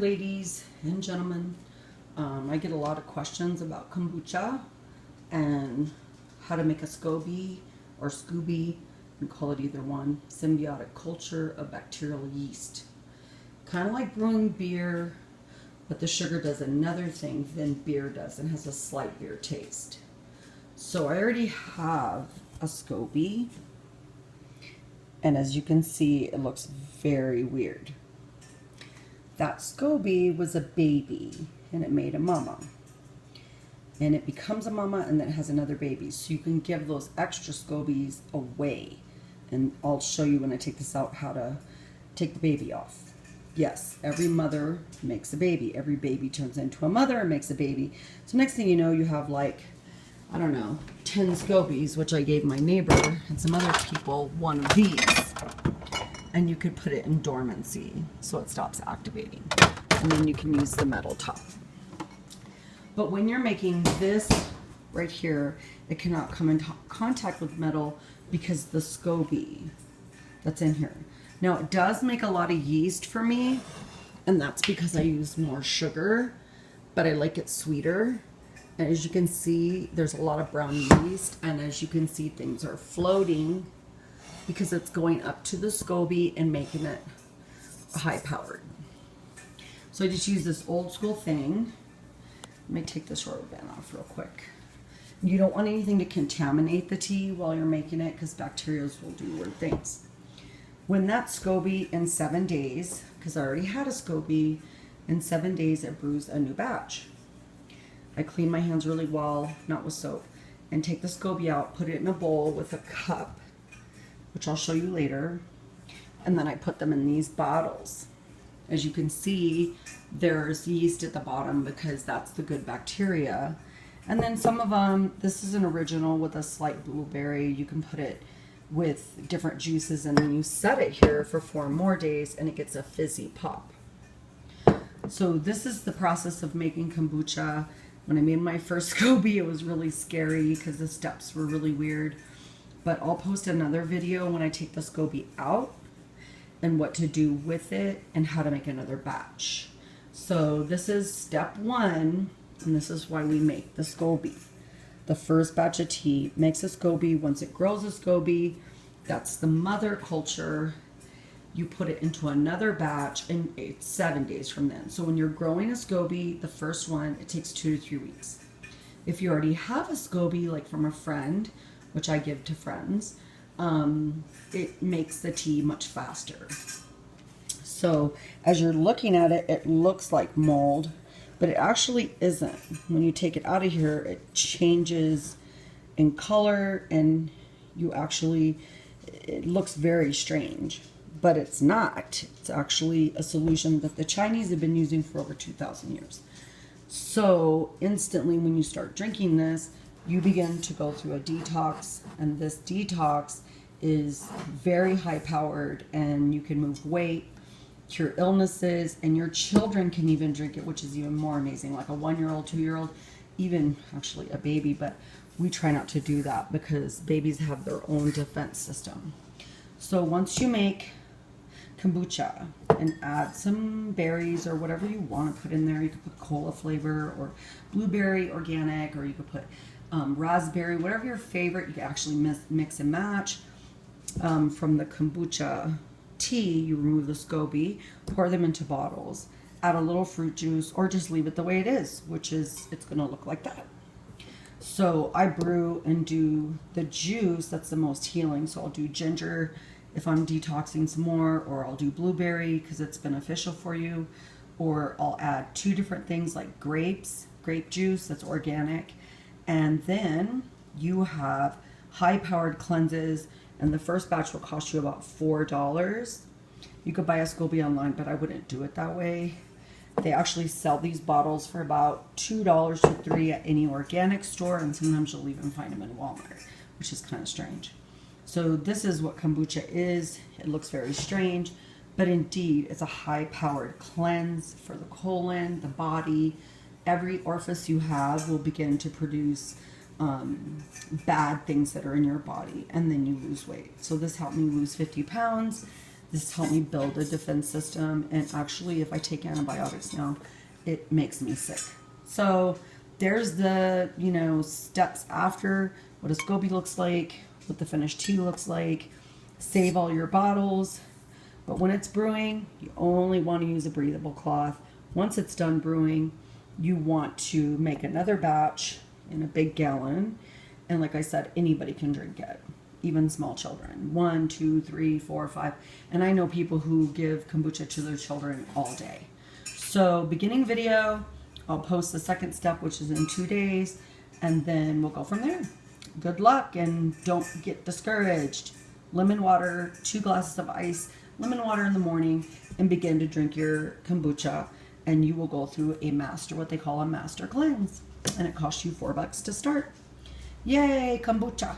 ladies and gentlemen. I get a lot of questions about kombucha and how to make a SCOBY or Scooby, we call it either one, symbiotic culture of bacterial yeast. Kind of like brewing beer, but the sugar does another thing than beer does and has a slight beer taste. So I already have a SCOBY, and as you can see, it looks very weird. That SCOBY was a baby and it made a mama. And it becomes a mama and then it has another baby. So you can give those extra SCOBYs away. And I'll show you when I take this out how to take the baby off. Yes, every mother makes a baby. Every baby turns into a mother and makes a baby. So next thing you know, you have like, I don't know, 10 SCOBYs, which I gave my neighbor and some other people one of these. And you could put it in dormancy so it stops activating. And then you can use the metal top. But when you're making this right here, it cannot come in contact with metal because the SCOBY that's in here. Now it does make a lot of yeast for me, and that's because I use more sugar, but I like it sweeter. And as you can see, there's a lot of brown yeast, and as you can see, things are floating because it's going up to the SCOBY and making it high powered. So I just use this old school thing. Let me take this rubber band off real quick. You don't want anything to contaminate the tea while you're making it because bacteria will do weird things. When that SCOBY in 7 days, because I already had a SCOBY, in 7 days it brews a new batch. I clean my hands really well, not with soap, and take the SCOBY out, put it in a bowl with a cup, which I'll show you later, and then I put them in these bottles. As you can see, there's yeast at the bottom because that's the good bacteria. And then some of them, this is an original with a slight blueberry. You can put it with different juices and then you set it here for 4 more days and it gets a fizzy pop. So this is the process of making kombucha. When I made my first SCOBY, it was really scary because the steps were really weird. But I'll post another video when I take the SCOBY out and what to do with it and how to make another batch. So this is step 1, and this is why we make the SCOBY. The first batch of tea makes a SCOBY. Once it grows a SCOBY, that's the mother culture. You put it into another batch, and it's 7 days from then. So when you're growing a SCOBY, the first one, it takes 2 to 3 weeks. If you already have a SCOBY, like from a friend, which I give to friends, it makes the tea much faster. So as you're looking at it, it looks like mold, but it actually isn't. When you take it out of here, it changes in color and it looks very strange, but it's not. It's actually a solution that the Chinese have been using for over 2,000 years. So instantly when you start drinking this, you begin to go through a detox, and this detox is very high powered, and you can move weight, cure illnesses, and your children can even drink it, which is even more amazing, like a 1-year-old, 2-year-old, even actually a baby, but we try not to do that because babies have their own defense system. So once you make kombucha and add some berries or whatever you want to put in there, you could put cola flavor or blueberry organic, or you could put raspberry, whatever your favorite. You can actually mix and match. From the kombucha tea, you remove the SCOBY, pour them into bottles, add a little fruit juice, or just leave it the way it is, which is, it's going to look like that. So I brew and do the juice that's the most healing. So I'll do ginger if I'm detoxing some more, or I'll do blueberry because it's beneficial for you, or I'll add 2 different things like grape juice that's organic. And then you have high-powered cleanses, and the first batch will cost you about $4. You could buy a SCOBY online, but I wouldn't do it that way. They actually sell these bottles for about $2 to $3 at any organic store, and sometimes you'll even find them in Walmart, which is kind of strange. So this is what kombucha is. It looks very strange, but indeed it's a high-powered cleanse for the colon, the body. Every orifice you have will begin to produce bad things that are in your body, and then you lose weight. So this helped me lose 50 pounds. This helped me build a defense system, and actually if I take antibiotics now, it makes me sick. So there's the, you know, steps after, what a SCOBY looks like, what the finished tea looks like. Save all your bottles, but when it's brewing, you only want to use a breathable cloth. Once it's done brewing, you want to make another batch in a big gallon, and like I said, anybody can drink it, even small children, 1, 2, 3, 4, 5. And I know people who give kombucha to their children all day. So beginning video, I'll post the second step, which is in 2 days, and then we'll go from there. Good luck, and don't get discouraged. Lemon water, 2 glasses of ice, lemon water in the morning, and begin to drink your kombucha, and you will go through a master, what they call a master cleanse, and it costs you $4 to start. Yay, kombucha.